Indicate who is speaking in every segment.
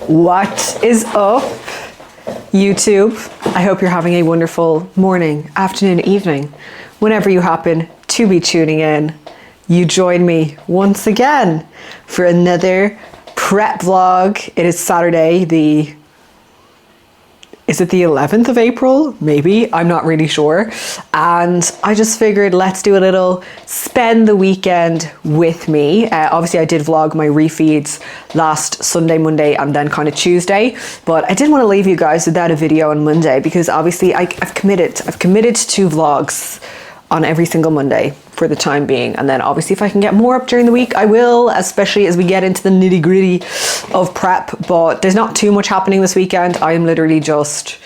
Speaker 1: What is up, YouTube? I hope you're having a wonderful morning, afternoon, evening, whenever you happen to be tuning in. You join me once again for another prep vlog. It is Saturday, is it the 11th of April? Maybe, I'm not really sure. And I just figured let's do a little spend the weekend with me. Obviously I did vlog my refeeds last Sunday, Monday, and then kind of Tuesday. But I didn't want to leave you guys without a video on Monday because obviously I've committed to vlogs on every single Monday for the time being. And then obviously if I can get more up during the week, I will, especially as we get into the nitty gritty of prep. But there's not too much happening this weekend. I am literally just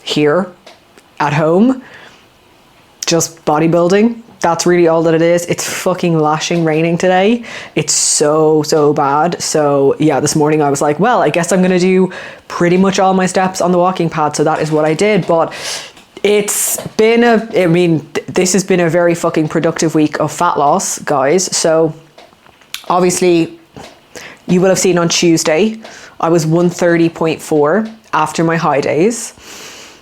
Speaker 1: here at home, just bodybuilding. That's really all that it is. It's fucking lashing raining today. It's so bad. So yeah, this morning I was like, well, I guess I'm gonna do pretty much all my steps on the walking pad. So that is what I did. But it's been this has been a very fucking productive week of fat loss, guys. So obviously you will have seen on Tuesday, I was 130.4 after my high days,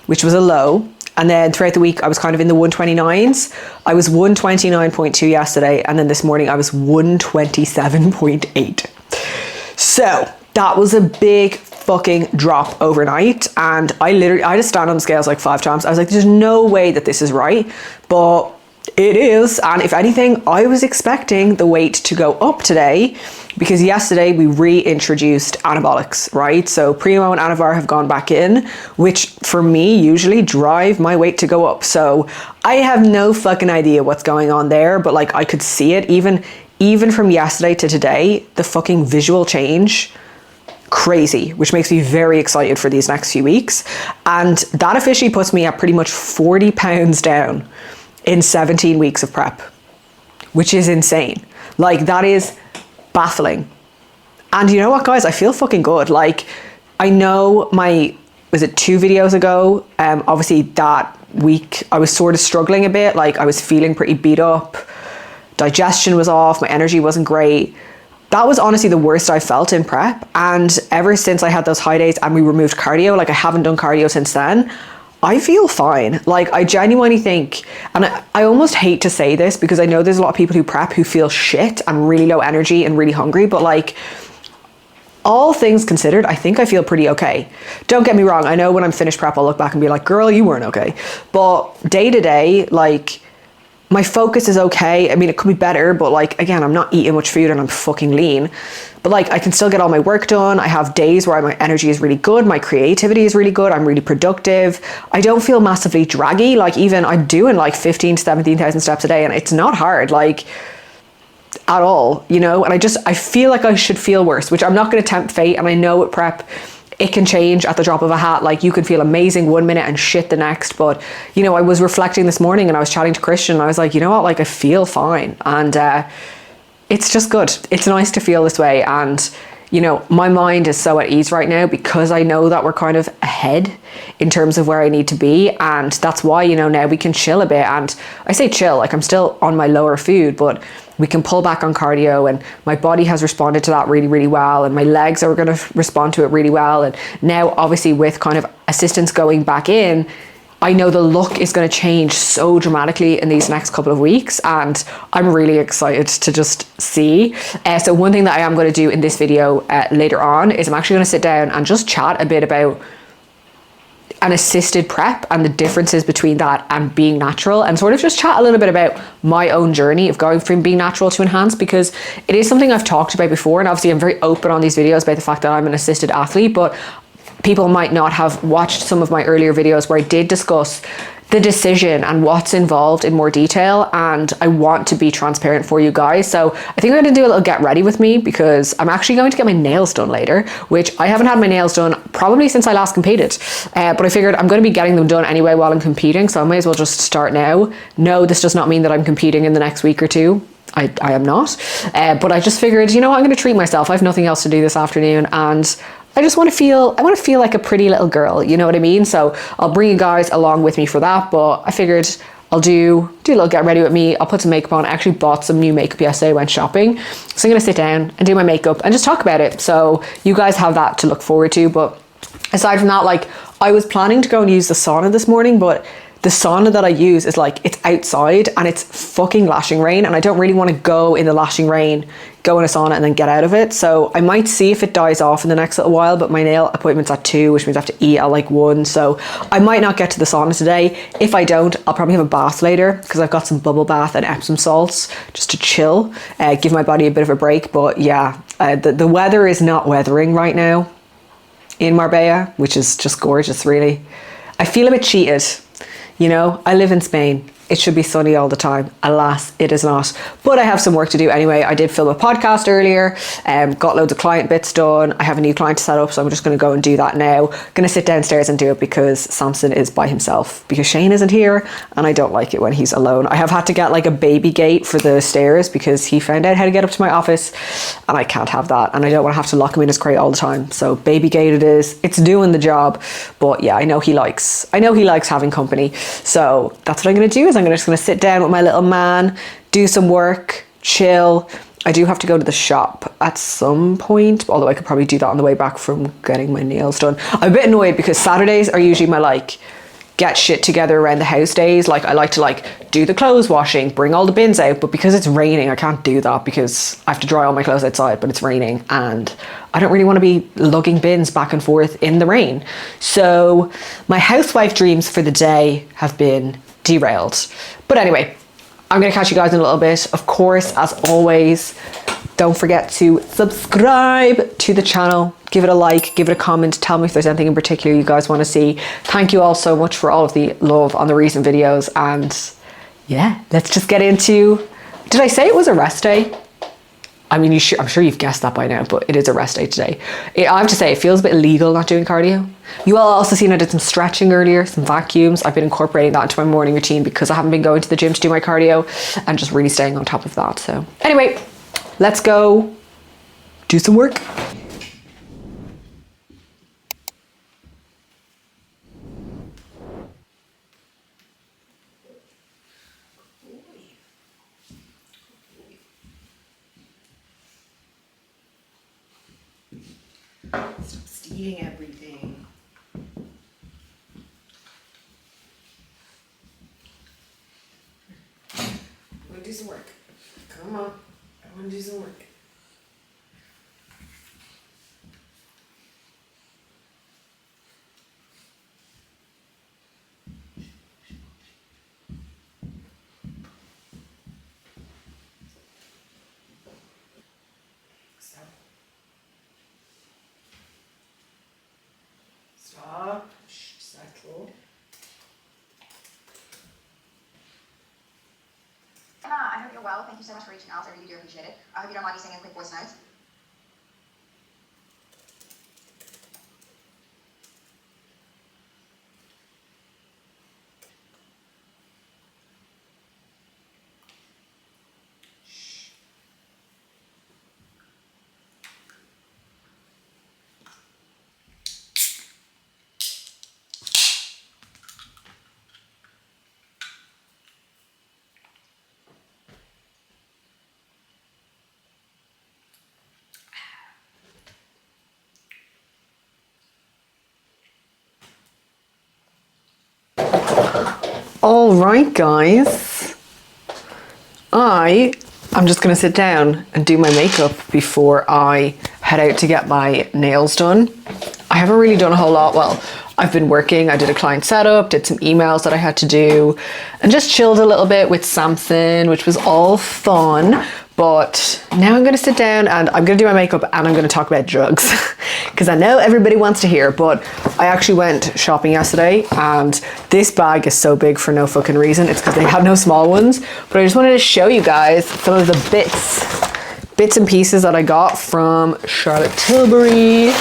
Speaker 1: which was a low. And then throughout the week, I was kind of in the 129s. I was 129.2 yesterday. And then this morning I was 127.8. So that was a big fucking drop overnight. And I had to stand on the scales like 5 times. I was like, there's no way that this is right, but it is. And if anything, I was expecting the weight to go up today because yesterday we reintroduced anabolics, right? So Primo and Anavar have gone back in, which for me usually drive my weight to go up. So I have no fucking idea what's going on there, but like I could see it even from yesterday to today, the fucking visual change, crazy, which makes me very excited for these next few weeks. And that officially puts me at pretty much 40 pounds down in 17 weeks of prep, which is insane. Like that is baffling. And you know what, guys, I feel fucking good. Like I know was it 2 videos ago? Obviously that week I was sort of struggling a bit. Like I was feeling pretty beat up. Digestion was off. My energy wasn't great. That was honestly the worst I felt in prep. And ever since I had those high days and we removed cardio, like I haven't done cardio since then, I feel fine. Like I genuinely think, and I almost hate to say this because I know there's a lot of people who prep who feel shit and really low energy and really hungry, but like all things considered, I think I feel pretty okay. Don't get me wrong. I know when I'm finished prep, I'll look back and be like, girl, you weren't okay. But day to day, like my focus is okay. I mean, it could be better, but like, again, I'm not eating much food and I'm fucking lean, but like I can still get all my work done. I have days where my energy is really good. My creativity is really good. I'm really productive. I don't feel massively draggy. Like even I'm doing like 15 to 17,000 steps a day and it's not hard, like at all, you know? And I feel like I should feel worse, which I'm not going to tempt fate. And I know with prep, it can change at the drop of a hat. Like you could feel amazing one minute and shit the next. But, you know, I was reflecting this morning and I was chatting to Christian and I was like, you know what, like I feel fine. And it's just good. It's nice to feel this way. And, you know, my mind is so at ease right now because I know that we're kind of ahead in terms of where I need to be. And that's why, you know, now we can chill a bit. And I say chill, like I'm still on my lower food, but we can pull back on cardio and my body has responded to that really, really well. And my legs are going to respond to it really well. And now obviously with kind of assistance going back in, I know the look is going to change so dramatically in these next couple of weeks. And I'm really excited to just see. So one thing that I am going to do in this video later on is I'm actually going to sit down and just chat a bit about an assisted prep and the differences between that and being natural, and sort of just chat a little bit about my own journey of going from being natural to enhanced, because it is something I've talked about before. And obviously I'm very open on these videos about the fact that I'm an assisted athlete, but people might not have watched some of my earlier videos where I did discuss the decision and what's involved in more detail, and I want to be transparent for you guys. So I think I'm going to do a little get ready with me because I'm actually going to get my nails done later, which I haven't had my nails done probably since I last competed, but I figured I'm going to be getting them done anyway while I'm competing, so I may as well just start now. No, this does not mean that I'm competing in the next week or two. I am not, but I just figured, you know what, I'm going to treat myself. I have nothing else to do this afternoon and I just want to feel like a pretty little girl, you know what I mean? So I'll bring you guys along with me for that, but I figured I'll do a little get ready with me. I'll put some makeup on. I actually bought some new makeup yesterday. I went shopping. So I'm going to sit down and do my makeup and just talk about it. So you guys have that to look forward to. But aside from that, like, I was planning to go and use the sauna this morning, but the sauna that I use is like, it's outside and it's fucking lashing rain, and I don't really want to go in the lashing rain, go in a sauna and then get out of it. So I might see if it dies off in the next little while, but my nail appointment's at 2, which means I have to eat at like 1. So I might not get to the sauna today. If I don't, I'll probably have a bath later, because I've got some bubble bath and Epsom salts just to chill, give my body a bit of a break. But yeah, the weather is not weathering right now in Marbella, which is just gorgeous, really. I feel a bit cheated. You know, I live in Spain. It should be sunny all the time. Alas, it is not. But I have some work to do anyway. I did film a podcast earlier, got loads of client bits done. I have a new client to set up, so I'm just going to go and do that now. Going to sit downstairs and do it because Samson is by himself, because Shane isn't here and I don't like it when he's alone. I have had to get like a baby gate for the stairs because he found out how to get up to my office, and I can't have that. And I don't want to have to lock him in his crate all the time. So baby gate it is. It's doing the job. But yeah, I know he likes having company. So that's what I'm going to do, is I'm just going to sit down with my little man, do some work, chill. I do have to go to the shop at some point, although I could probably do that on the way back from getting my nails done. I'm a bit annoyed because Saturdays are usually my like get shit together around the house days. Like, I like to like do the clothes washing, bring all the bins out, but because it's raining I can't do that because I have to dry all my clothes outside, but it's raining and I don't really want to be lugging bins back and forth in the rain. So my housewife dreams for the day have been derailed. But anyway, I'm going to catch you guys in a little bit. Of course, as always, don't forget to subscribe to the channel, give it a like, give it a comment, tell me if there's anything in particular you guys want to see. Thank you all so much for all of the love on the recent videos, and yeah, let's just get into, did I say it was a rest day? I mean, I'm sure you've guessed that by now, but it is a rest day today. I have to say, it feels a bit illegal not doing cardio. You all also seen I did some stretching earlier, some vacuums. I've been incorporating that into my morning routine because I haven't been going to the gym to do my cardio, and just really staying on top of that. So anyway, let's go do some work. Stop stealing everything. I want to do some work. Come on. I want to do some work. Stop. Settle.
Speaker 2: Emma, I hope you're well. Thank you so much for reaching out. I really do appreciate it. I hope you don't mind me singing a quick voice note.
Speaker 1: All right, guys. I'm just going to sit down and do my makeup before I head out to get my nails done. I haven't really done a whole lot. Well, I've been working. I did a client setup, did some emails that I had to do, and just chilled a little bit with Samson, which was all fun. But now I'm going to sit down and I'm going to do my makeup and I'm going to talk about drugs because I know everybody wants to hear, but I actually went shopping yesterday and this bag is so big for no fucking reason. It's because they have no small ones, but I just wanted to show you guys some of the bits and pieces that I got from Charlotte Tilbury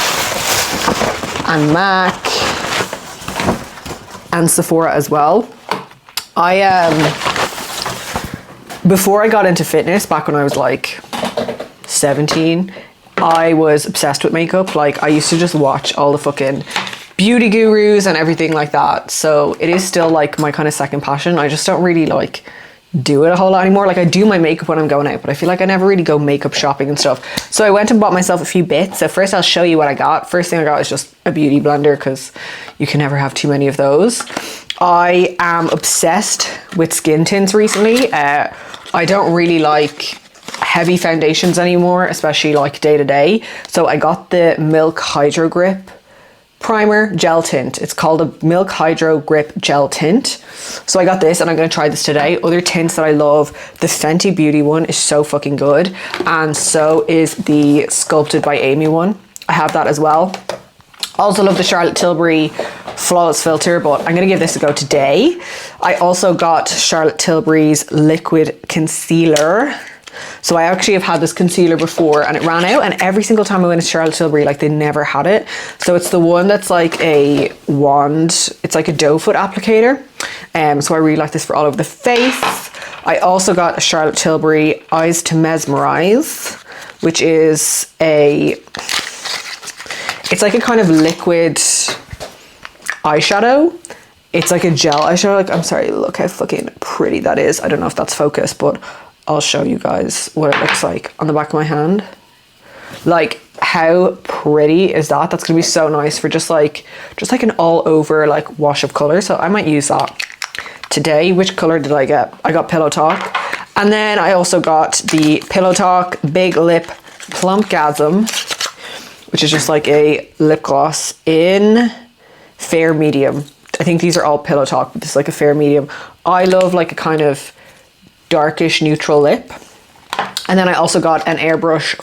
Speaker 1: and MAC and Sephora as well. Before I got into fitness, back when I was like 17, I was obsessed with makeup. Like, I used to just watch all the fucking beauty gurus and everything like that. So it is still like my kind of second passion. I just don't really like do it a whole lot anymore. Like I do my makeup when I'm going out, but I feel like I never really go makeup shopping and stuff. So I went and bought myself a few bits. So first I'll show you what I got. First thing I got is just a beauty blender, because you can never have too many of those. I am obsessed with skin tints recently. I don't really like heavy foundations anymore, especially like day to day. So I got the Milk Hydro Grip primer gel tint. It's called a Milk Hydro Grip gel tint. So I got this and I'm going to try this today. Other tints that I love, the Fenty Beauty one is so fucking good, and so is the Sculpted by Amy one. I have that as well. Also love the Charlotte Tilbury Flawless Filter, but I'm going to give this a go today. I also got Charlotte Tilbury's Liquid Concealer. So I actually have had this concealer before and it ran out, and every single time I went to Charlotte Tilbury, like they never had it. So it's the one that's like a wand. It's like a doe foot applicator. So I really like this for all over the face. I also got a Charlotte Tilbury Eyes to Mesmerize, which is it's like a kind of liquid eyeshadow. It's like a gel eyeshadow. Like, I'm sorry, look how fucking pretty that is. I don't know if that's focused, but I'll show you guys what it looks like on the back of my hand. Like, how pretty is that? That's gonna be so nice for just like an all over like wash of color. So I might use that today. Which color did I get? I got Pillow Talk. And then I also got the Pillow Talk Big Lip Plumpgasm, which is just like a lip gloss in fair medium. I think these are all Pillow Talk, but this is like a fair medium. I love like a kind of darkish neutral lip. And then I also got an Airbrush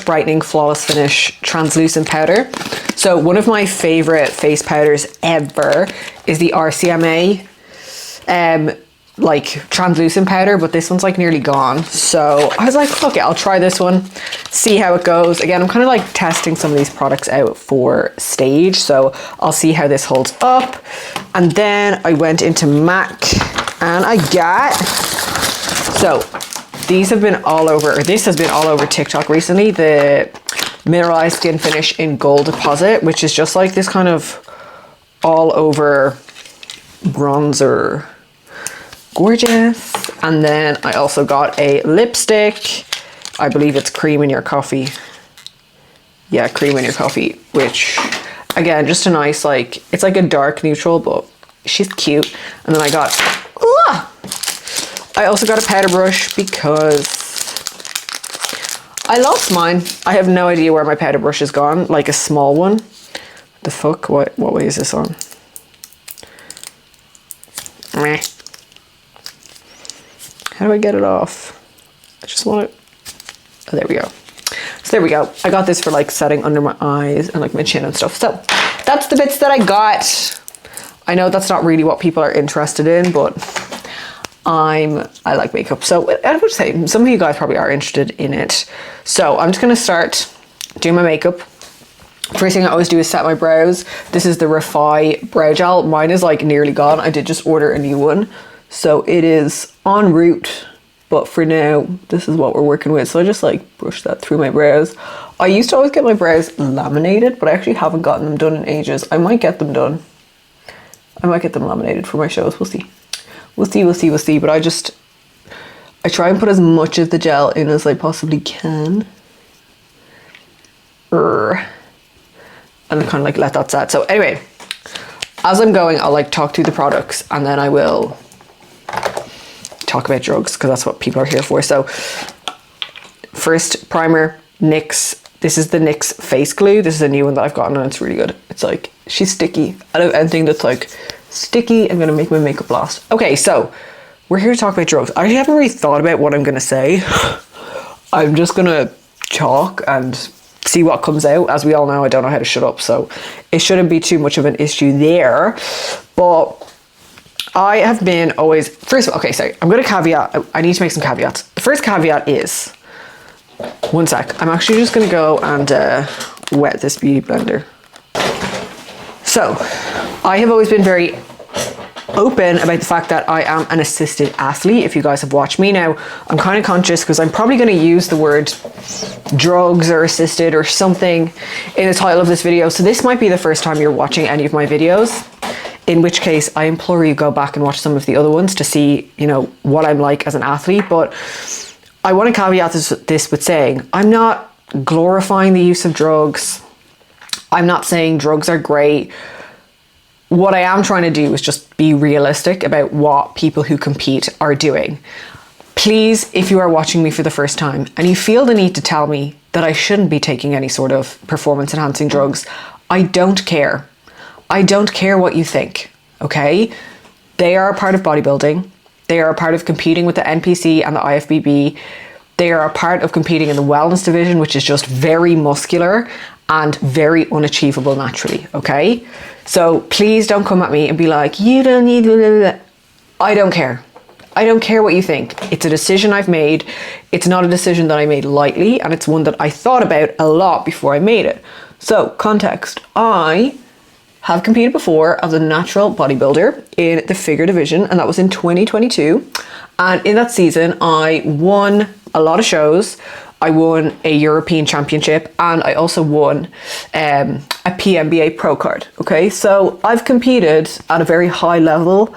Speaker 1: Brightening Flawless Finish Translucent Powder. So one of my favorite face powders ever is the RCMA like translucent powder, but this one's like nearly gone. So I was like, fuck it, I'll try this one, see how it goes. Again, I'm kind of like testing some of these products out for stage, so I'll see how this holds up. And then I went into MAC and I got, so these have been all over, or this has been all over TikTok recently, the Mineralized Skin Finish in Gold Deposit, which is just like this kind of all over bronzer. Gorgeous. And then I also got a lipstick. I believe it's Cream in Your Coffee. Yeah, Cream in Your Coffee, which again, just a nice, like, it's like a dark neutral, but she's cute. And then I also got a powder brush because I lost mine. I have no idea where my powder brush is gone, like a small one. The fuck? What way is this on? Meh. How do I get it off? I just want it. Oh, there we go. So there we go. I got this for like setting under my eyes and like my chin and stuff. So that's the bits that I got. I know that's not really what people are interested in, but I like makeup. So I would say some of you guys probably are interested in it. So I'm just gonna start doing my makeup. First thing I always do is set my brows. This is the Refi brow gel. Mine is like nearly gone. I did just order a new one, so it is en route, but for now this is what we're working with. So I just like brush that through my brows. I used to always get my brows laminated, but I actually haven't gotten them done in ages. I might get them done. I might get them laminated for my shows. We'll see. We'll see. But I try and put as much of the gel in as I possibly can. And kind of like let that set. So anyway, as I'm going, I'll like talk through the products and then I will talk about drugs, because that's what people are here for. So first, primer, NYX. This is the NYX face glue. This is a new one that I've gotten and it's really good. It's like, she's sticky. I love anything that's like sticky. I'm gonna make my makeup last. Okay, so we're here to talk about drugs. I haven't really thought about what I'm gonna say. I'm just gonna talk and see what comes out. As we all know, I don't know how to shut up, so it shouldn't be too much of an issue there. But I have been always, first of all, okay, sorry, I'm gonna caveat, I need to make some caveats. The first caveat is, one sec, I'm actually just gonna go and wet this beauty blender. So, I have always been very open about the fact that I am an assisted athlete, if you guys have watched me. Now, I'm kind of conscious because I'm probably going to use the word drugs or assisted or something in the title of this video. So this might be the first time you're watching any of my videos, in which case I implore you go back and watch some of the other ones to see, you know, what I'm like as an athlete. But I want to caveat this with saying I'm not glorifying the use of drugs. I'm not saying drugs are great. What I am trying to do is just be realistic about what people who compete are doing. Please, if you are watching me for the first time and you feel the need to tell me that I shouldn't be taking any sort of performance enhancing drugs, I don't care. I don't care what you think, okay? They are a part of bodybuilding. They are a part of competing with the NPC and the IFBB. They are a part of competing in the wellness division, which is just very muscular and very unachievable naturally, okay? So please don't come at me and be like, you don't need, blah, blah, blah. I don't care. I don't care what you think. It's a decision I've made. It's not a decision that I made lightly, and it's one that I thought about a lot before I made it. So, context. I have competed before as a natural bodybuilder in the figure division, and that was in 2022. And in that season, I won a lot of shows. I won a European Championship, and I also won a PMBA Pro card. Okay, so I've competed at a very high level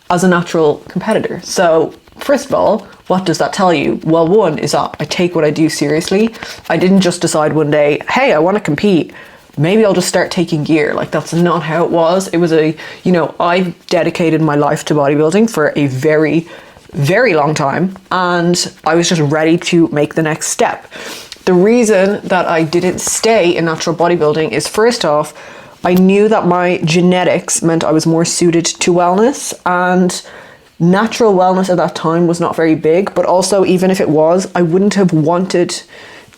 Speaker 1: as a natural competitor. So first of all, what does that tell you? Well, one is that I take what I do seriously. I didn't just decide one day, hey, I want to compete. Maybe I'll just start taking gear. Like, that's not how it was. It was I've dedicated my life to bodybuilding for a very, very long time, and I was just ready to make the next step. The reason that I didn't stay in natural bodybuilding is, first off, I knew that my genetics meant I was more suited to wellness, and natural wellness at that time was not very big, but also even if it was, I wouldn't have wanted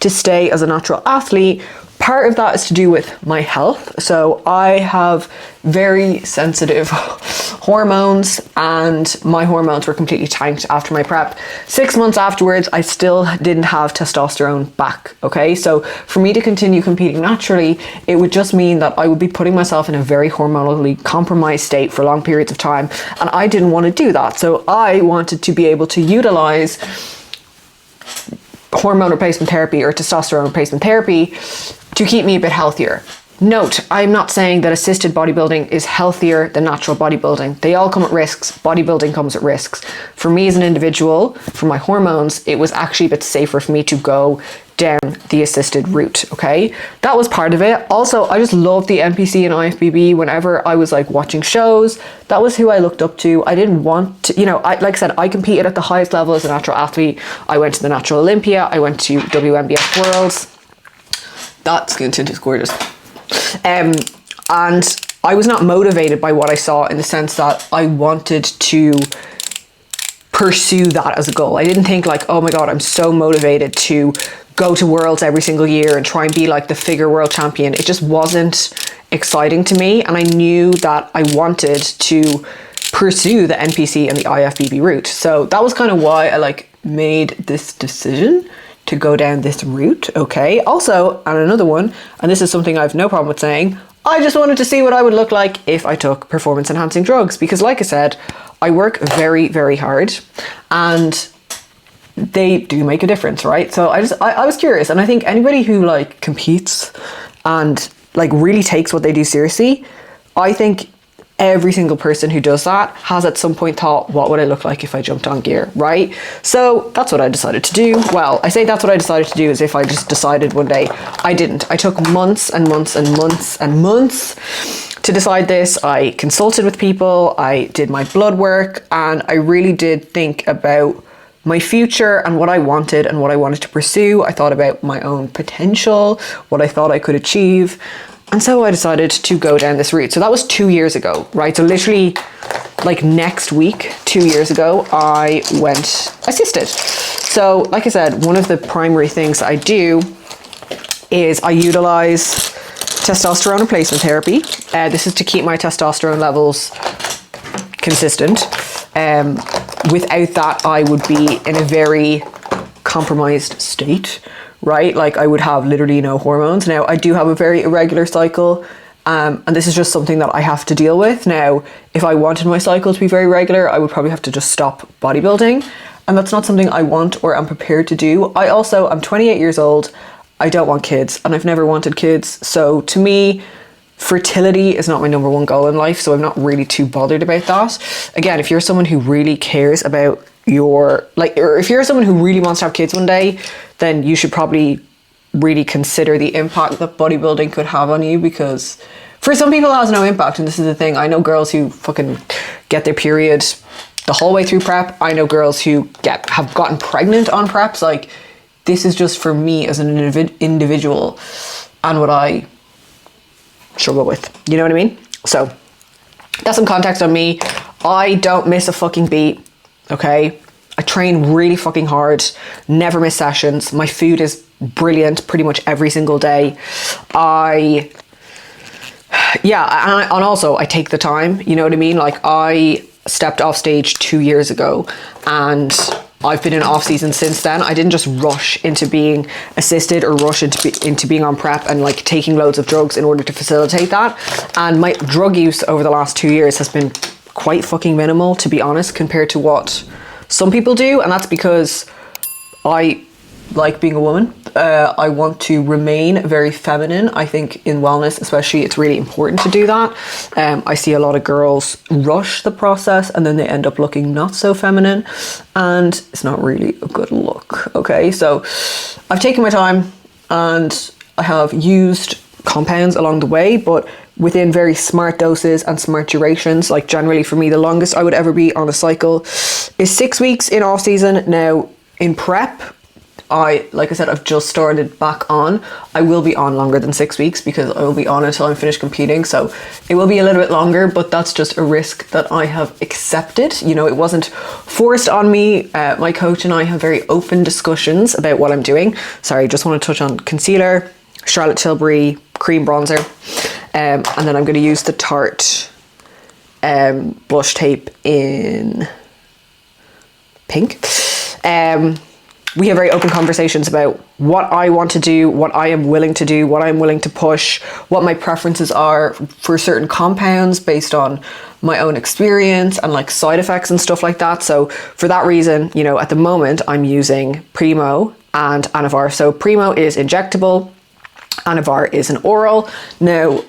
Speaker 1: to stay as a natural athlete. Part of that is to do with my health. So I have very sensitive hormones, and my hormones were completely tanked after my prep. 6 months afterwards, I still didn't have testosterone back, okay? So for me to continue competing naturally, it would just mean that I would be putting myself in a very hormonally compromised state for long periods of time, and I didn't want to do that. So I wanted to be able to utilize hormone replacement therapy or testosterone replacement therapy to keep me a bit healthier. Note, I'm not saying that assisted bodybuilding is healthier than natural bodybuilding. They all come at risks. Bodybuilding comes at risks. For me as an individual, for my hormones, it was actually a bit safer for me to go down the assisted route, okay? That was part of it. Also, I just loved the NPC and IFBB. Whenever I was like watching shows, that was who I looked up to. I didn't want to, like I said, I competed at the highest level as a natural athlete. I went to the Natural Olympia. I went to WNBF Worlds. That skin tint is gorgeous. And I was not motivated by what I saw, in the sense that I wanted to pursue that as a goal. I didn't think like, oh my God, I'm so motivated to go to Worlds every single year and try and be like the figure world champion. It just wasn't exciting to me. And I knew that I wanted to pursue the NPC and the IFBB route. So that was kind of why I made this decision to go down this route, okay? Also, and another one, and this is something I have no problem with saying, I just wanted to see what I would look like if I took performance enhancing drugs, because like I said, I work very, very hard, and they do make a difference, right? So I was curious, and I think anybody who competes and really takes what they do seriously, I think every single person who does that has at some point thought, what would I look like if I jumped on gear, right? So that's what I decided to do. Well, I say that's what I decided to do as if I just decided one day. I didn't. I took months and months and months and months to decide this. I consulted with people, I did my blood work, and I really did think about my future and what I wanted to pursue. I thought about my own potential, what I thought I could achieve. And so I decided to go down this route. So that was 2 years ago, right? So literally next week, 2 years ago, I went assisted. So like I said, one of the primary things I do is I utilize testosterone replacement therapy. This is to keep my testosterone levels consistent. Without that, I would be in a very compromised state, right? I would have literally no hormones. Now, I do have a very irregular cycle, And this is just something that I have to deal with. Now, if I wanted my cycle to be very regular, I would probably have to just stop bodybuilding. And that's not something I want or am prepared to do. I'm 28 years old. I don't want kids, and I've never wanted kids. So to me, fertility is not my number one goal in life, so I'm not really too bothered about that. Again, if you're someone who really cares about or if you're someone who really wants to have kids one day, then you should probably really consider the impact that bodybuilding could have on you, because for some people it has no impact. And this is the thing, I know girls who fucking get their period the whole way through prep. I know girls who have gotten pregnant on preps. Like, this is just for me as an individual and what I struggle with. You know what I mean? So that's some context on me. I don't miss a fucking beat, okay? I train really fucking hard, never miss sessions. My food is brilliant pretty much every single day. And also I take the time, you know what I mean? Like, I stepped off stage 2 years ago, and I've been in off season since then. I didn't just rush into being assisted or rush into being on prep and like taking loads of drugs in order to facilitate that. And my drug use over the last 2 years has been quite fucking minimal, to be honest, compared to what some people do. And that's because I like being a woman. I want to remain very feminine. I think in wellness especially, it's really important to do that. I see a lot of girls rush the process and then they end up looking not so feminine, and it's not really a good look, okay? So I've taken my time and I have used compounds along the way, but within very smart doses and smart durations. Like, generally for me, the longest I would ever be on a cycle is 6 weeks in off season. Now in prep, like I said, I've just started back on. I will be on longer than 6 weeks because I will be on until I'm finished competing. So it will be a little bit longer, but that's just a risk that I have accepted. You know, it wasn't forced on me. My coach and I have very open discussions about what I'm doing. Sorry, just want to touch on concealer, Charlotte Tilbury cream bronzer. And then I'm going to use the Tarte blush tape in pink. We have very open conversations about what I want to do, what I am willing to do, what I'm willing to push, what my preferences are for certain compounds based on my own experience and like side effects and stuff like that. So for that reason, you know, at the moment I'm using Primo and Anavar. So Primo is injectable, Anavar is an oral. Now,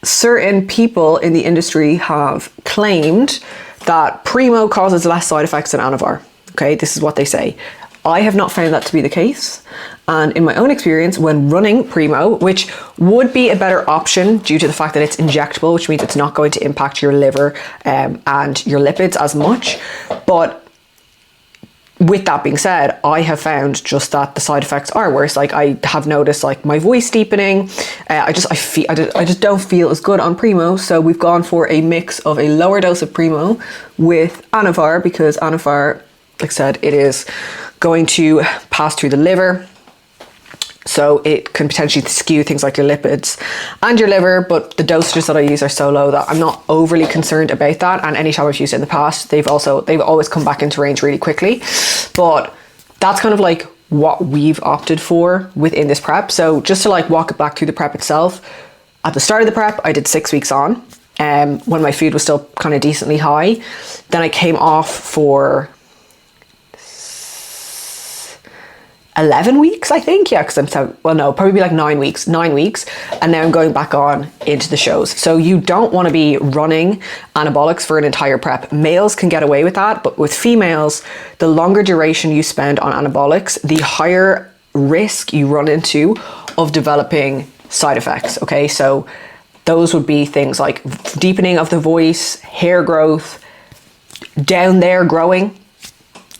Speaker 1: certain people in the industry have claimed that Primo causes less side effects than Anavar. Okay, this is what they say. I have not found that to be the case. And in my own experience, when running Primo, which would be a better option due to the fact that it's injectable, which means it's not going to impact your liver and your lipids as much. But with that being said, I have found just that the side effects are worse. Like, I have noticed like my voice deepening. I just don't feel as good on Primo. So we've gone for a mix of a lower dose of Primo with Anavar, because Anavar, like I said, it is going to pass through the liver, so it can potentially skew things like your lipids and your liver. But the dosages that I use are so low that I'm not overly concerned about that. And anytime I've used it in the past, they've always come back into range really quickly. But that's kind of like what we've opted for within this prep. So just to like walk it back through the prep itself, at the start of the prep, I did 6 weeks on, when my food was still kind of decently high. Then I came off for 11 weeks, I think. Yeah, because probably like 9 weeks. And now I'm going back on into the shows. So you don't want to be running anabolics for an entire prep. Males can get away with that, but with females, the longer duration you spend on anabolics, the higher risk you run into of developing side effects. Okay, so those would be things like deepening of the voice, hair growth, down there growing.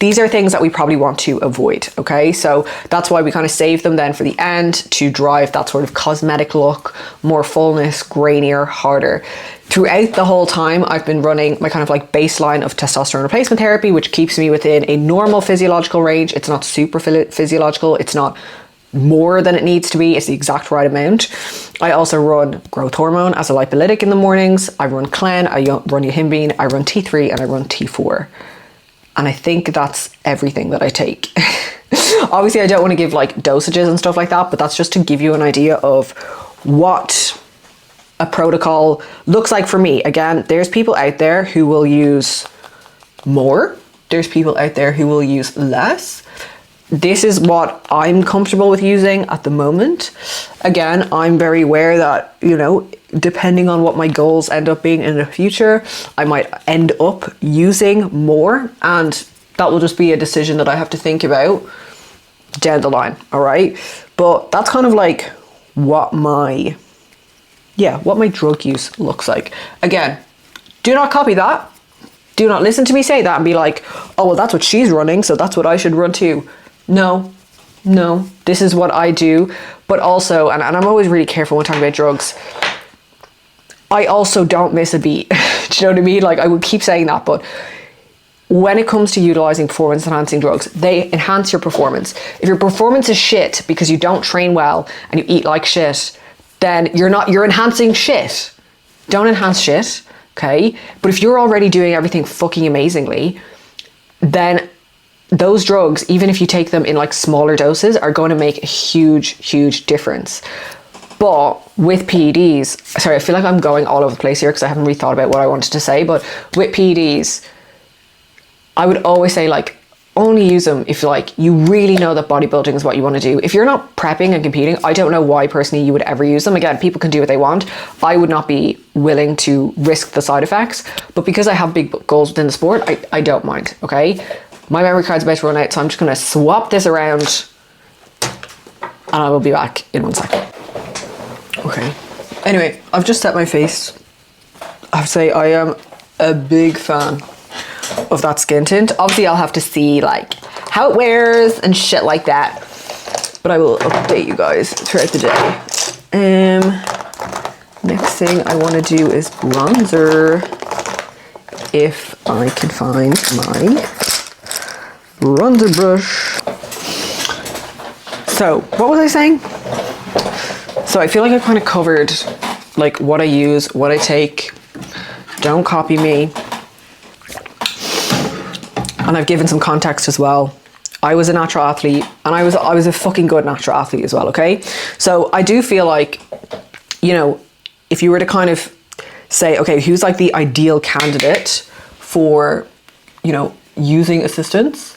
Speaker 1: These are things that we probably want to avoid, okay? So that's why we kind of save them then for the end to drive that sort of cosmetic look, more fullness, grainier, harder. Throughout the whole time, I've been running my kind of like baseline of testosterone replacement therapy, which keeps me within a normal physiological range. It's not super physiological. It's not more than it needs to be. It's the exact right amount. I also run growth hormone as a lipolytic in the mornings. I run Clen, I run yohimbine, I run T3, and I run T4. And I think that's everything that I take. Obviously, I don't want to give like dosages and stuff like that, but that's just to give you an idea of what a protocol looks like for me. Again, there's people out there who will use more. There's people out there who will use less. This is what I'm comfortable with using at the moment. Again, I'm very aware that, you know, depending on what my goals end up being in the future, I might end up using more, and that will just be a decision that I have to think about down the line, all right? But that's kind of like what my drug use looks like. Again, do not copy that. Do not listen to me say that and be like, oh, well, that's what she's running, so that's what I should run too. No, this is what I do. But also, and I'm always really careful when talking about drugs, I also don't miss a beat. Do you know what I mean? Like, I would keep saying that, but when it comes to utilizing performance enhancing drugs, they enhance your performance. If your performance is shit because you don't train well and you eat like shit, then you're enhancing shit. Don't enhance shit, okay? But if you're already doing everything fucking amazingly, then those drugs, even if you take them in like smaller doses, are going to make a huge difference. But with PEDs, sorry, I feel like I'm going all over the place here because I haven't really thought about what I wanted to say, but with PEDs, I would always say, like, only use them if, like, you really know that bodybuilding is what you want to do. If you're not prepping and competing, I don't know why personally you would ever use them. Again, people can do what they want. I would not be willing to risk the side effects, but because I have big goals within the sport, I don't mind, okay? My memory card's about to run out, so I'm just going to swap this around and I will be back in 1 second. Okay. Anyway, I've just set my face. I have to say, I am a big fan of that skin tint. Obviously, I'll have to see like how it wears and shit like that, but I will update you guys throughout the day. Next thing I want to do is bronzer, if I can find my bronzer brush. So what was I saying? So I feel like I kind of covered like what I use, what I take. Don't copy me. And I've given some context as well. I was a natural athlete, and I was a fucking good natural athlete as well, okay? So I do feel like, you know, if you were to kind of say, okay, who's like the ideal candidate for, you know, using assistance?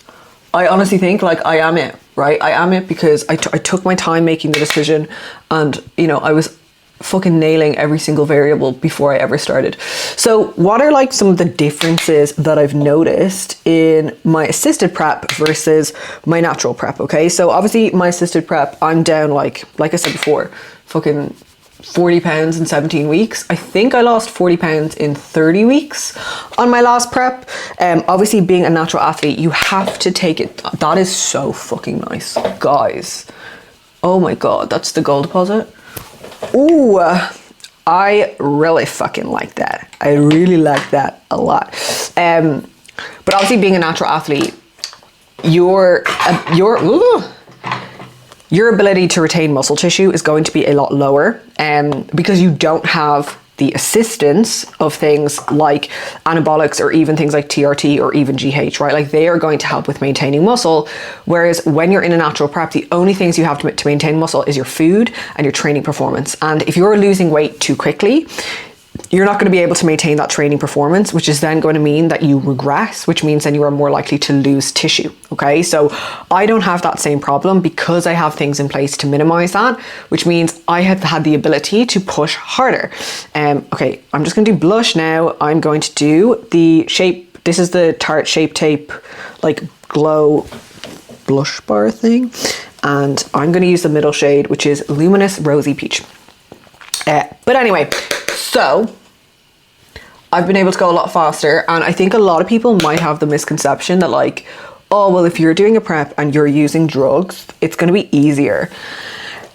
Speaker 1: I honestly think like I am it, right? I am it because I took my time making the decision, and, you know, I was fucking nailing every single variable before I ever started. So what are like some of the differences that I've noticed in my assisted prep versus my natural prep? Okay, so obviously my assisted prep, I'm down like I said before, fucking 40 pounds in 17 weeks. I think I lost 40 pounds in 30 weeks on my last prep. Obviously being a natural athlete, you have to take it. That is so fucking nice, guys. Oh my God, that's the gold deposit. Ooh, I really fucking like that. I really like that a lot. But obviously being a natural athlete, your ability to retain muscle tissue is going to be a lot lower, because you don't have the assistance of things like anabolics or even things like TRT or even GH, right? Like they are going to help with maintaining muscle. Whereas when you're in a natural prep, the only things you have to maintain muscle is your food and your training performance. And if you're losing weight too quickly, you're not going to be able to maintain that training performance, which is then going to mean that you regress, which means then you are more likely to lose tissue. Okay, so I don't have that same problem because I have things in place to minimize that, which means I have had the ability to push harder. Okay, I'm just going to do blush now. I'm going to do the shape. This is the Tarte Shape Tape like glow blush bar thing, and I'm going to use the middle shade, which is Luminous Rosy Peach. But anyway, so I've been able to go a lot faster, and I think a lot of people might have the misconception that like, oh, well, if you're doing a prep and you're using drugs, it's going to be easier.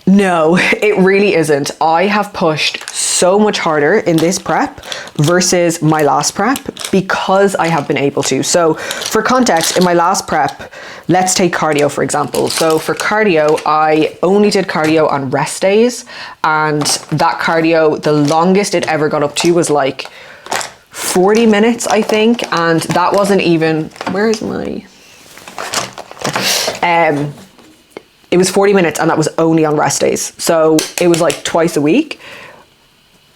Speaker 1: No, it really isn't. I have pushed so much harder in this prep versus my last prep because I have been able to. So for context, in my last prep, let's take cardio, for example. So for cardio, I only did cardio on rest days, and that cardio, the longest it ever got up to was like 40 minutes, I think. And that wasn't even, where's my, it was 40 minutes, and that was only on rest days. So it was like twice a week.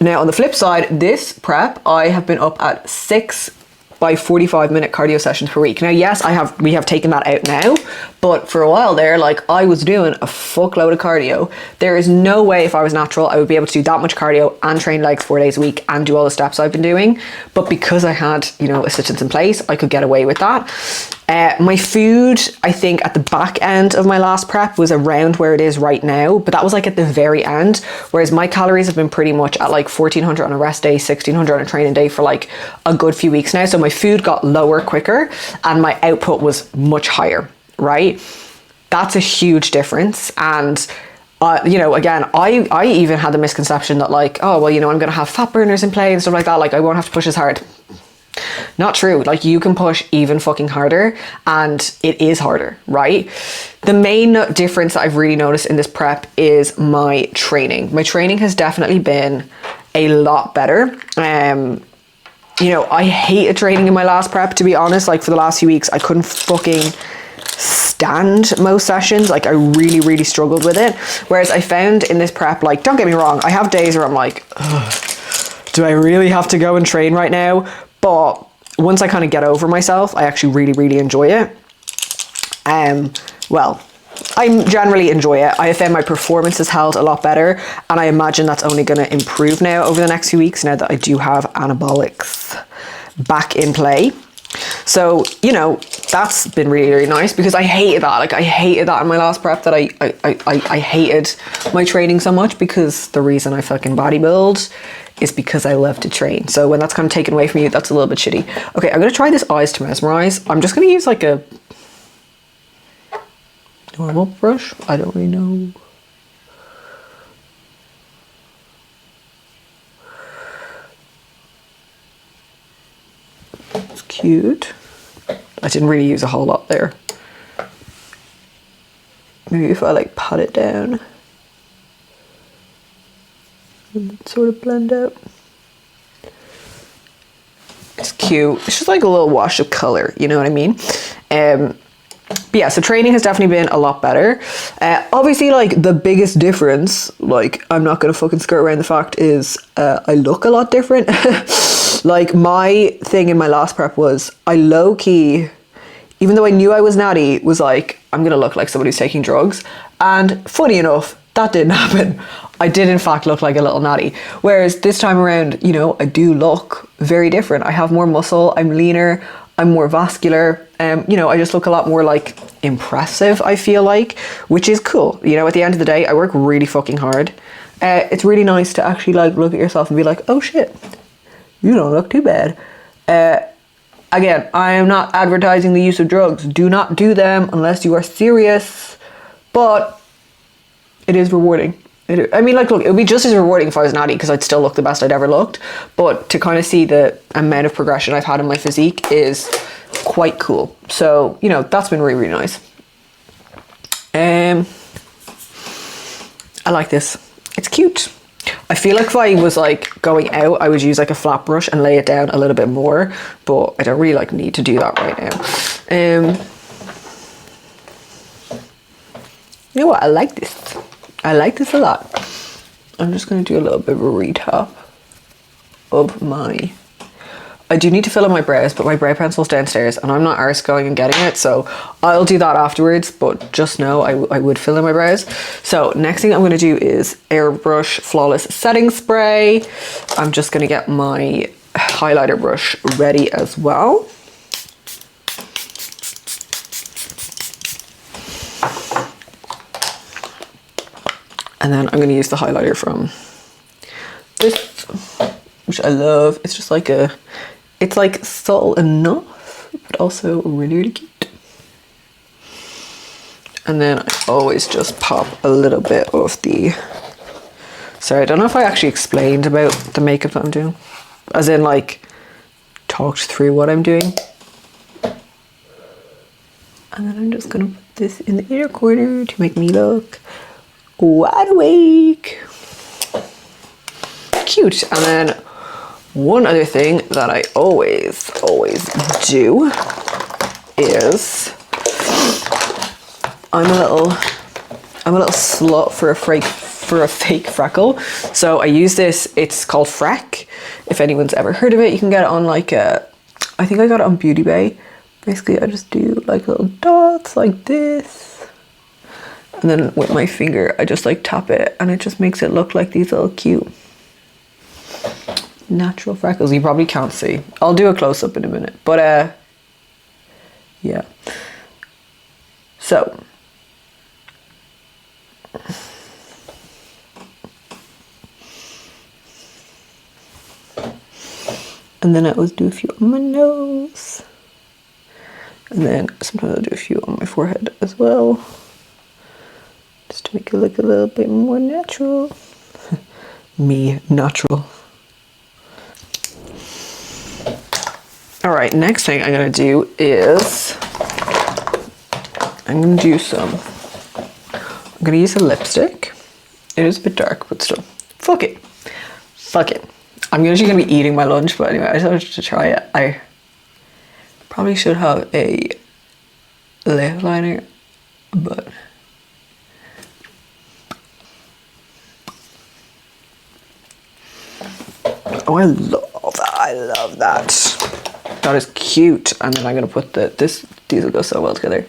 Speaker 1: Now on the flip side, this prep, I have been up at 6 by 45-minute cardio sessions per week. Now, yes, we have taken that out now, but for a while there, like, I was doing a fuckload of cardio. There is no way if I was natural, I would be able to do that much cardio and train legs 4 days a week and do all the steps I've been doing. But because I had, you know, assistants in place, I could get away with that. My food, I think at the back end of my last prep was around where it is right now, but that was like at the very end. Whereas my calories have been pretty much at like 1400 on a rest day, 1600 on a training day for like a good few weeks now. So my food got lower quicker and my output was much higher, right? That's a huge difference. And you know, again, I even had the misconception that like, oh, well, you know, I'm going to have fat burners in play and stuff like that. Like I won't have to push as hard. Not true. Like you can push even fucking harder and it is harder, right? The main difference that I've really noticed in this prep is my training. My training has definitely been a lot better. You know, I hated training in my last prep, to be honest. Like for the last few weeks, I couldn't fucking stand most sessions. Like I really, really struggled with it. Whereas I found in this prep, like, don't get me wrong, I have days where I'm like, do I really have to go and train right now? But once I kind of get over myself, I actually really, really enjoy it. Well, I generally enjoy it. I have found my performance has held a lot better, and I imagine that's only going to improve now over the next few weeks now that I do have anabolics back in play. So, you know, that's been really, really nice because I hated that. Like I hated that in my last prep, that I hated my training so much, because the reason I fucking bodybuild is because I love to train. So when that's kind of taken away from you, that's a little bit shitty. Okay, I'm going to try this Eyes to Mesmerize. I'm just going to use like a normal brush. I don't really know. It's cute. I didn't really use a whole lot there. Maybe if I like pat it down and sort of blend out. It's cute. It's just like a little wash of color, you know what I mean? But yeah, so training has definitely been a lot better. Obviously, like the biggest difference, like I'm not gonna fucking skirt around the fact, is I look a lot different. Like my thing in my last prep was I low-key, even though I knew I was natty, was like, I'm gonna look like somebody who's taking drugs. And funny enough, that didn't happen. I did in fact look like a little natty. Whereas this time around, you know, I do look very different. I have more muscle, I'm leaner, I'm more vascular. You know, I just look a lot more like impressive, I feel like, which is cool. You know, at the end of the day, I work really fucking hard. It's really nice to actually like look at yourself and be like, oh shit, you don't look too bad. Again, I am not advertising the use of drugs. Do not do them unless you are serious, but it is rewarding. I mean, like, look, it would be just as rewarding if I was natty, because I'd still look the best I'd ever looked. But to kind of see the amount of progression I've had in my physique is quite cool. So, you know, that's been really, really nice. I like this. It's cute. I feel like if I was like going out, I would use like a flat brush and lay it down a little bit more, but I don't really like need to do that right now. You know what? I like this. I like this a lot. I'm just going to do a little bit of a retop of my... I do need to fill in my brows, but my brow pencil's downstairs and I'm not arsed going and getting it, so I'll do that afterwards, but just know I would fill in my brows. So next thing I'm going to do is Airbrush Flawless Setting Spray. I'm just going to get my highlighter brush ready as well. And then I'm going to use the highlighter from this, which I love. It's just like a... It's like subtle enough, but also really, really cute. And then I always just pop a little bit of the... Sorry, I don't know if I actually explained about the makeup that I'm doing. As in, like, talked through what I'm doing. And then I'm just going to put this in the inner corner to make me look wide awake. Cute. And then... one other thing that I always do is I'm a little slut for a for a fake freckle. So I use this, it's called Freck. If anyone's ever heard of it, you can get it on like I think I got it on Beauty Bay. Basically, I just do like little dots like this. And then with my finger, I just like tap it and it just makes it look like these little cute natural freckles. You probably can't see. I'll do a close up in a minute. But yeah. So and then I always do a few on my nose. And then sometimes I'll do a few on my forehead as well. Just to make it look a little bit more natural. Me, natural. All right, next thing I'm gonna do is, I'm gonna use a lipstick. It is a bit dark, but still, fuck it. I'm actually gonna be eating my lunch, but anyway, I just wanted to try it. I probably should have a lip liner, but oh, I love that. That is cute. And then I'm gonna put these will go so well together.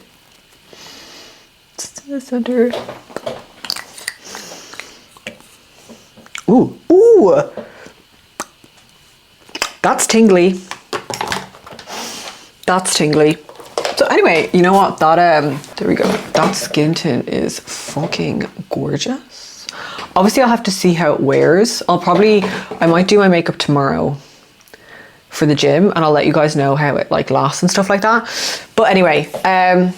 Speaker 1: Just to the center. Ooh. That's tingly. So anyway, you know what? There we go. That skin tint is fucking gorgeous. Obviously, I'll have to see how it wears. I might do my makeup tomorrow for the gym, and I'll let you guys know how it like lasts and stuff like that. But anyway, I'm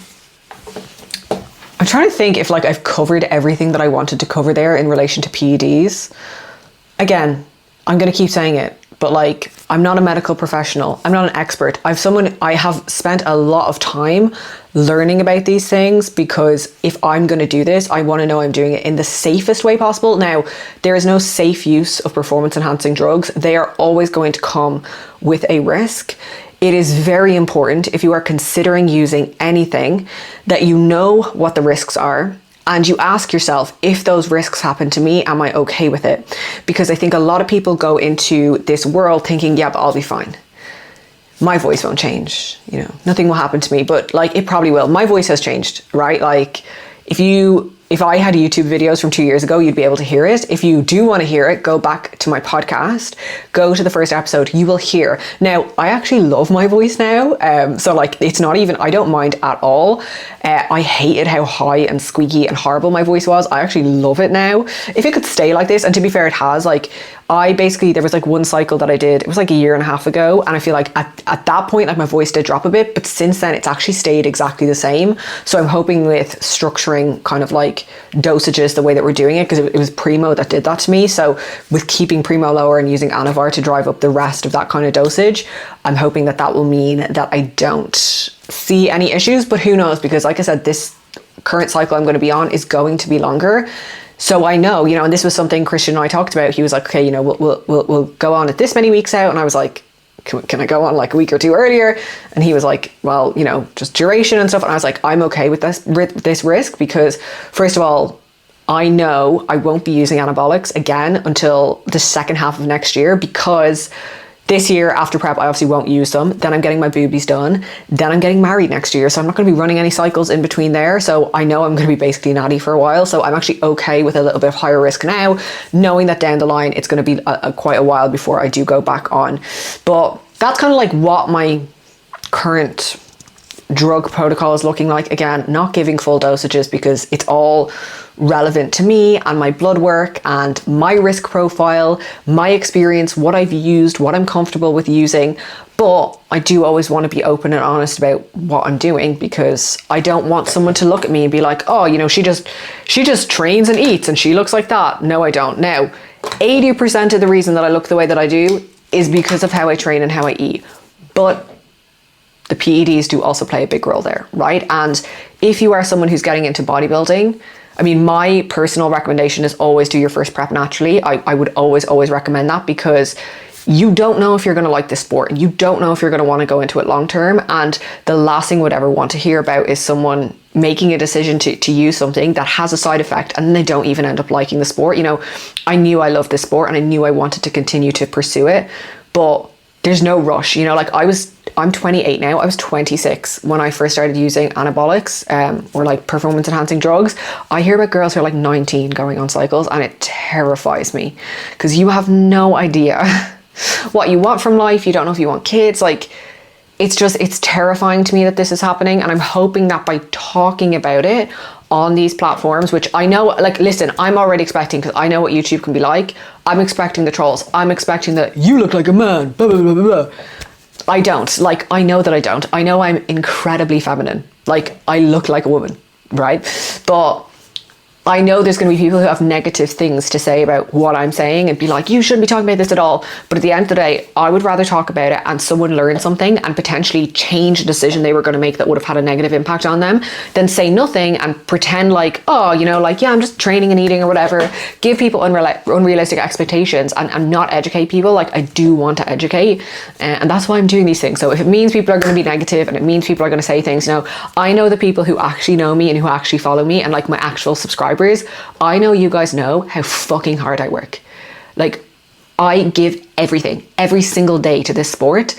Speaker 1: trying to think if like I've covered everything that I wanted to cover there in relation to PEDs. Again, I'm gonna keep saying it, but like, I'm not a medical professional. I'm not an expert. I have spent a lot of time learning about these things, because if I'm going to do this, I want to know I'm doing it in the safest way possible. Now, there is no safe use of performance enhancing drugs. They are always going to come with a risk. It is very important, if you are considering using anything, that you know what the risks are. And you ask yourself, if those risks happen to me, am I okay with it? Because I think a lot of people go into this world thinking, yeah, but I'll be fine. My voice won't change, nothing will happen to me, but like it probably will. My voice has changed, right? Like if I had YouTube videos from 2 years ago, you'd be able to hear it. If you do want to hear it, go back to my podcast, go to the first episode, you will hear. Now, I actually love my voice now. So like, it's not even, I don't mind at all. I hated how high and squeaky and horrible my voice was. I actually love it now. If it could stay like this, and to be fair, it has, like, there was like one cycle that I did, it was like 1.5 years ago. And I feel like at that point, like my voice did drop a bit, but since then it's actually stayed exactly the same. So I'm hoping with structuring kind of like dosages the way that we're doing it, because it was Primo that did that to me. So with keeping Primo lower and using Anavar to drive up the rest of that kind of dosage, I'm hoping that will mean that I don't see any issues, but who knows? Because like I said, this current cycle I'm going to be on is going to be longer. So I know, and this was something Christian and I talked about. He was like, okay, we'll go on at this many weeks out. And I was like, can I go on like a week or two earlier? And he was like, well, just duration and stuff. And I was like, I'm okay with this risk, because first of all, I know I won't be using anabolics again until the second half of next year, because this year after prep, I obviously won't use them. Then I'm getting my boobies done. Then I'm getting married next year. So I'm not going to be running any cycles in between there. So I know I'm going to be basically natty for a while. So I'm actually okay with a little bit of higher risk now, knowing that down the line, it's going to be quite a while before I do go back on. But that's kind of like what my current drug protocol is looking like. Again, not giving full dosages, because it's all relevant to me and my blood work and my risk profile, my experience, what I've used, what I'm comfortable with using. But I do always want to be open and honest about what I'm doing, because I don't want someone to look at me and be like, oh, she just trains and eats and she looks like that. No, I don't. Now, 80% of the reason that I look the way that I do is because of how I train and how I eat. But the PEDs do also play a big role there, right? And if you are someone who's getting into bodybuilding, I mean, my personal recommendation is always do your first prep naturally. I would always recommend that, because you don't know if you're going to like this sport, and you don't know if you're going to want to go into it long term. And the last thing I would ever want to hear about is someone making a decision to use something that has a side effect and they don't even end up liking the sport. You know, I knew I loved this sport and I knew I wanted to continue to pursue it, but there's no rush. You know, like I'm 28 now. I was 26 when I first started using anabolics, or like performance enhancing drugs. I hear about girls who are like 19 going on cycles, and it terrifies me because you have no idea what you want from life. You don't know if you want kids. Like, it's terrifying to me that this is happening. And I'm hoping that by talking about it on these platforms, which I know, like, listen, I'm already expecting, because I know what YouTube can be like. I'm expecting the trolls. I'm expecting that you look like a man, blah, blah, blah, blah, blah. I don't. Like, I know that I don't. I know I'm incredibly feminine. Like, I look like a woman, right? But I know there's going to be people who have negative things to say about what I'm saying and be like, you shouldn't be talking about this at all. But at the end of the day, I would rather talk about it and someone learn something and potentially change a decision they were going to make that would have had a negative impact on them than say nothing and pretend like, oh, you know, like, yeah, I'm just training and eating or whatever. Give people unrealistic expectations and not educate people. Like, I do want to educate, and that's why I'm doing these things. So if it means people are going to be negative and it means people are going to say things, you know, I know the people who actually know me and who actually follow me and like my actual subscribers. I know you guys know how fucking hard I work. Like, I give everything every single day to this sport.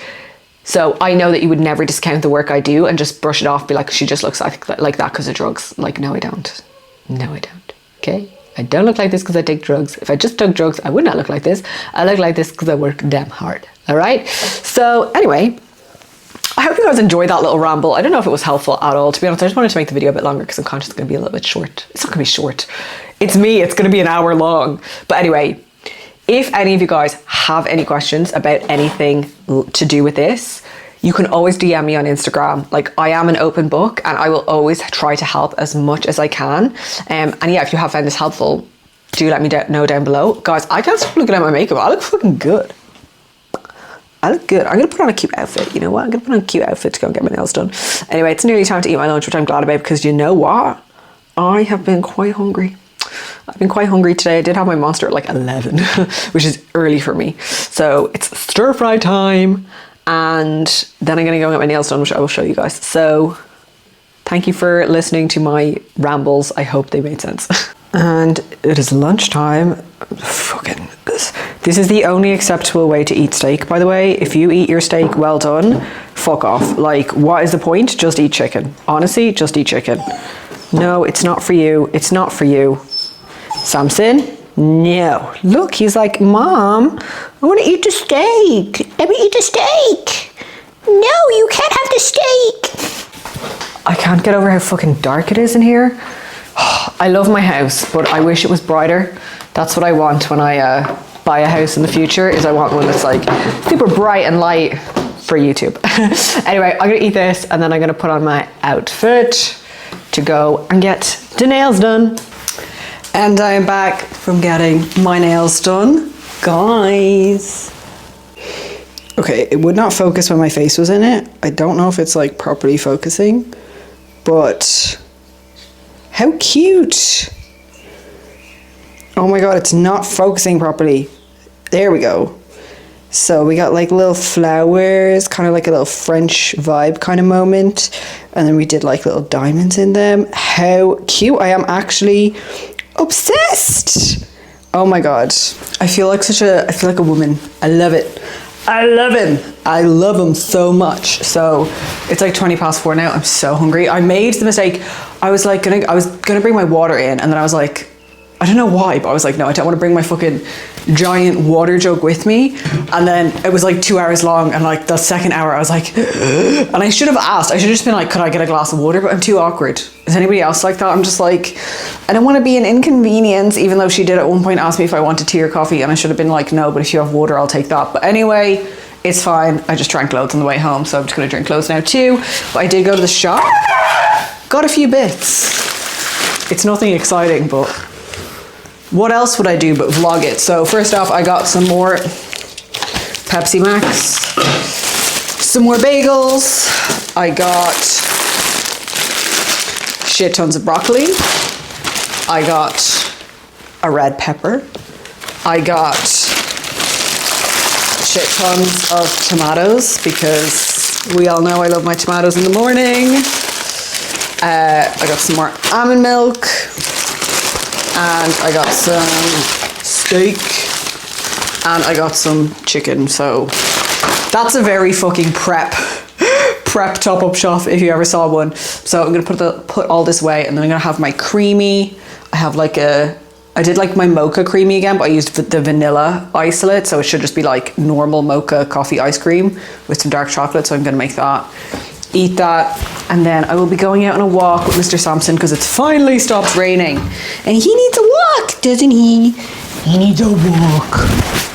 Speaker 1: So I know that you would never discount the work I do and just brush it off, be like, she just looks like that because of drugs. Like, no, I don't. No, I don't. Okay? I don't look like this because I take drugs. If I just took drugs, I would not look like this. I look like this because I work damn hard. All right? So anyway, I hope you guys enjoyed that little ramble. I don't know if it was helpful at all. To be honest, I just wanted to make the video a bit longer because I'm conscious it's going to be a little bit short. It's not going to be short. It's me. It's going to be an hour long. But anyway, if any of you guys have any questions about anything to do with this, you can always DM me on Instagram. Like, I am an open book and I will always try to help as much as I can. And yeah, if you have found this helpful, do let me know down below. Guys, I can't stop looking at my makeup. I look fucking good. I look good. I'm going to put on a cute outfit. You know what? I'm going to put on a cute outfit to go and get my nails done. Anyway, it's nearly time to eat my lunch, which I'm glad about because you know what? I have been quite hungry. I've been quite hungry today. I did have my Monster at like 11, which is early for me. So it's stir fry time. And then I'm going to go and get my nails done, which I will show you guys. So thank you for listening to my rambles. I hope they made sense. And it is lunchtime. Fucking this is the only acceptable way to eat steak, by the way. If you eat your steak well done, fuck off. Like, what is the point? Just eat chicken. Honestly, just eat chicken. No, it's not for you. It's not for you. Samson? No. Look, he's like, Mom, I want to eat the steak. Let me eat the steak. No, you can't have the steak. I can't get over how fucking dark it is in here. I love my house, but I wish it was brighter. That's what I want when I buy a house in the future, is I want one that's like super bright and light for YouTube. Anyway, I'm gonna eat this and then I'm gonna put on my outfit to go and get the nails done. And I am back from getting my nails done, guys. Okay, it would not focus when my face was in it. I don't know if it's like properly focusing, but how cute. Oh my God, it's not focusing properly. There we go. So we got like little flowers, kind of like a little French vibe kind of moment. And then we did like little diamonds in them. How cute. I am actually obsessed. Oh my God. I feel like a woman. I love it. I love him. I love him so much. So it's like 4:20 now. I'm so hungry. I made the mistake. I was gonna bring my water in, and then I was like, I don't know why, but I was like, no, I don't want to bring my fucking giant water jug with me. And then it was like 2 hours long, and like the second hour I was like, and I should have asked. I should have just been like, could I get a glass of water? But I'm too awkward. Is anybody else like that? I'm just like, I don't want to be an inconvenience, even though she did at one point ask me if I wanted tea or coffee, and I should have been like, no, but if you have water, I'll take that. But anyway, it's fine. I just drank loads on the way home, so I'm just going to drink loads now too. But I did go to the shop, got a few bits. It's nothing exciting, but what else would I do but vlog it? So first off, I got some more Pepsi Max, some more bagels. I got shit tons of broccoli. I got a red pepper. I got shit tons of tomatoes because we all know I love my tomatoes in the morning. I got some more almond milk, and I got some steak, and I got some chicken. So that's a very fucking prep top up shop if you ever saw one. So I'm gonna put all this away, and then I'm gonna have my creamy. I did like my mocha creamy again, but I used the vanilla isolate, so it should just be like normal mocha coffee ice cream with some dark chocolate. So I'm gonna make that, eat that, and then I will be going out on a walk with Mr. Sampson because it's finally stopped raining, and he needs a walk, doesn't he? He needs a walk.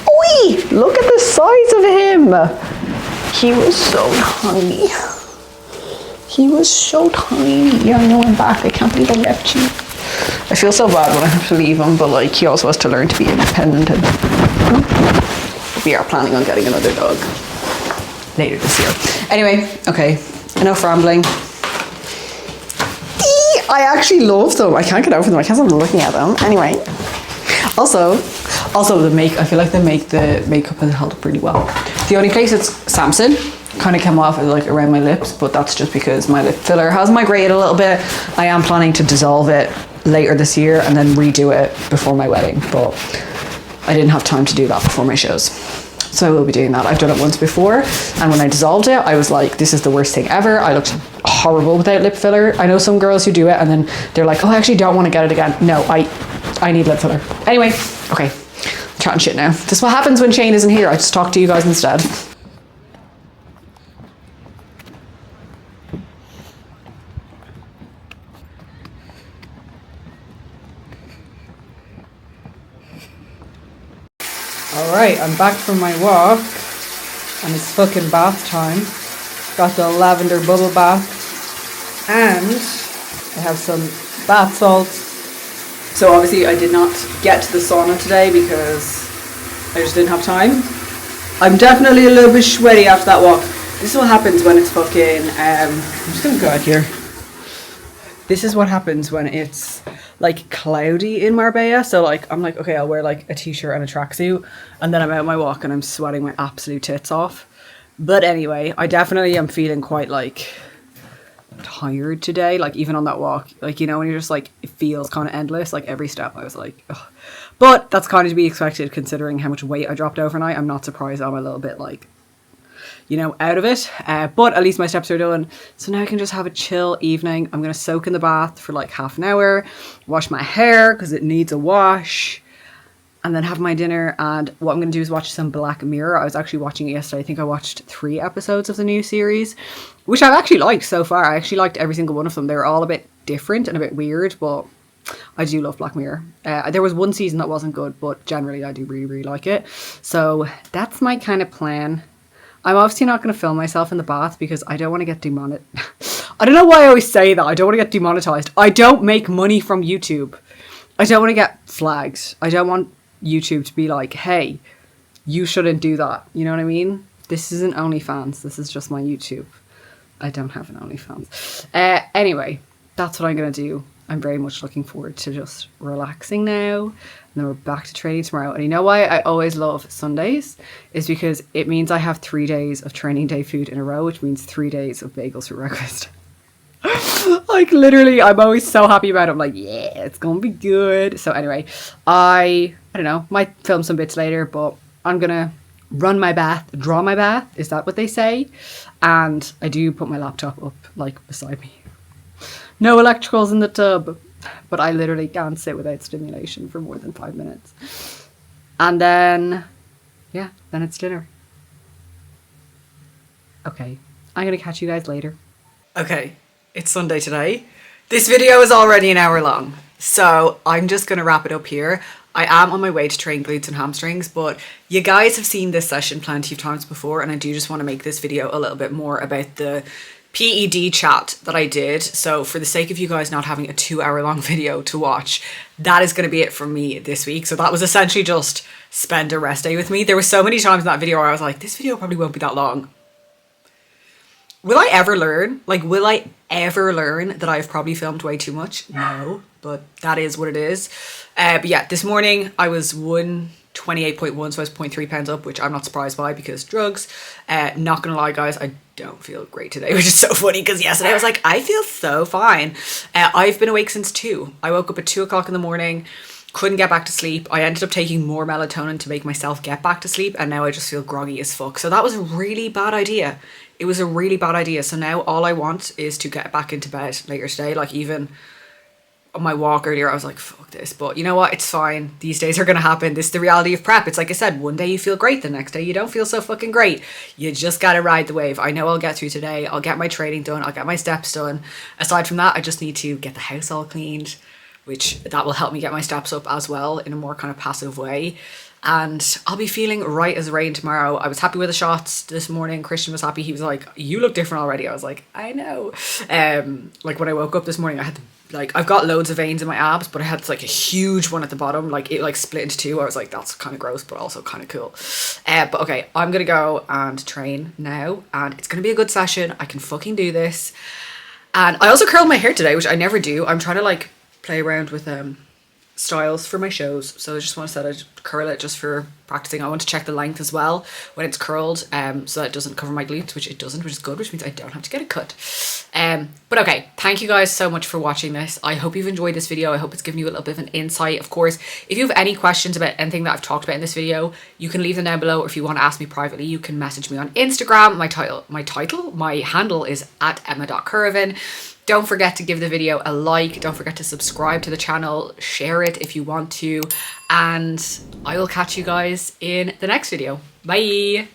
Speaker 1: Oi! Look at the size of him. He was so tiny. He was so tiny. Yeah, I know I'm back. I can't believe I left you. I feel so bad when I have to leave him, but like he also has to learn to be independent, and we are planning on getting another dog later this year. Anyway, okay, enough rambling. I actually love them. I can't get over them. I can't stop looking at them. Anyway, also the I feel like they make the makeup has held up really well. The only place it's Samson kind of came off is like around my lips, but that's just because my lip filler has migrated a little bit. I am planning to dissolve it later this year and then redo it before my wedding, but I didn't have time to do that before my shows, so I will be doing that. I've done it once before, and when I dissolved it I was like, this is the worst thing ever. I looked horrible without lip filler. I know some girls who do it and then they're like, oh, I actually don't want to get it again. No, I need lip filler. Anyway, okay, I'm chatting shit now. This is what happens when Shane isn't here. I just talk to you guys instead. Alright, I'm back from my walk, and it's fucking bath time. Got the lavender bubble bath, and I have some bath salts. So obviously I did not get to the sauna today because I just didn't have time. I'm definitely a little bit sweaty after that walk. This is what happens when it's fucking, I'm just gonna go out here. This is what happens when it's like cloudy in Marbella. So like I'm like, okay, I'll wear like a t-shirt and a tracksuit, and then I'm out on my walk and I'm sweating my absolute tits off. But anyway, I definitely am feeling quite like tired today. Like even on that walk, like, you know, when you're just like, it feels kind of endless. Like every step I was like, ugh. But that's kind of to be expected considering how much weight I dropped overnight. I'm not surprised I'm a little bit like, you know, out of it, but at least my steps are done. So now I can just have a chill evening. I'm gonna soak in the bath for like half an hour, wash my hair because it needs a wash, and then have my dinner. And what I'm gonna do is watch some Black Mirror. I was actually watching it yesterday. I think I watched 3 episodes of the new series, which I've actually liked so far. I actually liked every single one of them. They were all a bit different and a bit weird, but I do love Black Mirror. There was one season that wasn't good, but generally I do really, really like it. So that's my kind of plan. I'm obviously not going to film myself in the bath because I don't want to get demonetized. I don't know why I always say that. I don't want to get demonetized. I don't make money from YouTube. I don't want to get flagged. I don't want YouTube to be like, hey, you shouldn't do that. You know what I mean? This isn't OnlyFans. This is just my YouTube. I don't have an OnlyFans. Anyway, that's what I'm going to do. I'm very much looking forward to just relaxing now. And then we're back to training tomorrow. And you know why I always love Sundays? Is because it means I have 3 days of training day food in a row, which means 3 days of bagels for breakfast. Like literally, I'm always so happy about it. I'm like, yeah, it's gonna be good. So anyway, I don't know, might film some bits later, but I'm gonna run my bath, draw my bath. Is that what they say? And I do put my laptop up like beside me. No electricals in the tub, but I literally can't sit without stimulation for more than 5 minutes. And then, yeah, then it's dinner. Okay, I'm gonna catch you guys later. Okay, it's Sunday today. This video is already an hour long, so I'm just gonna wrap it up here. I am on my way to train glutes and hamstrings, but you guys have seen this session plenty of times before, and I do just want to make this video a little bit more about the PED chat that I did. So for the sake of you guys not having a 2-hour long video to watch, that is going to be it from me this week. So that was essentially just spend a rest day with me. There were so many times in that video where I was like, this video probably won't be that long. Will I ever learn? Like, will I ever learn that I've probably filmed way too much? No, but that is what it is. But yeah, this morning I was 1 28.1, so I was 0.3 pounds up, which I'm not surprised by because drugs. Not gonna lie, guys, I don't feel great today, which is so funny because yesterday I was like, I feel so fine. I've been awake since 2. I woke up at 2 o'clock in the morning, couldn't get back to sleep. I ended up taking more melatonin to make myself get back to sleep, and now I just feel groggy as fuck. So that was a really bad idea. It was a really bad idea. So now all I want is to get back into bed later today. Like, even on my walk earlier, I was like, fuck this. But you know what? It's fine. These days are going to happen. This is the reality of prep. It's like I said, one day you feel great. The next day you don't feel so fucking great. You just got to ride the wave. I know I'll get through today. I'll get my training done. I'll get my steps done. Aside from that, I just need to get the house all cleaned, which that will help me get my steps up as well in a more kind of passive way. And I'll be feeling right as rain tomorrow. I was happy with the shots this morning. Christian was happy. He was like, you look different already. I was like, I know. Like when I woke up this morning, I had I've got loads of veins in my abs, but I had like a huge one at the bottom. Like it like split into 2. I was like, that's kind of gross, but also kind of cool. But okay, I'm going to go and train now, and it's going to be a good session. I can fucking do this. And I also curled my hair today, which I never do. I'm trying to like play around with styles for my shows, so I just want to set I'd curl it just for practicing. I want to check the length as well when it's curled, so that it doesn't cover my glutes, which it doesn't, which is good, which means I don't have to get it cut. But okay, thank you guys so much for watching this. I hope you've enjoyed this video. I hope it's given you a little bit of an insight. Of course, if you have any questions about anything that I've talked about in this video, you can leave them down below, or if you want to ask me privately, you can message me on Instagram. My handle is @emma.curvin. Don't forget to give the video a like. Don't forget to subscribe to the channel. Share it if you want to. And I will catch you guys in the next video. Bye.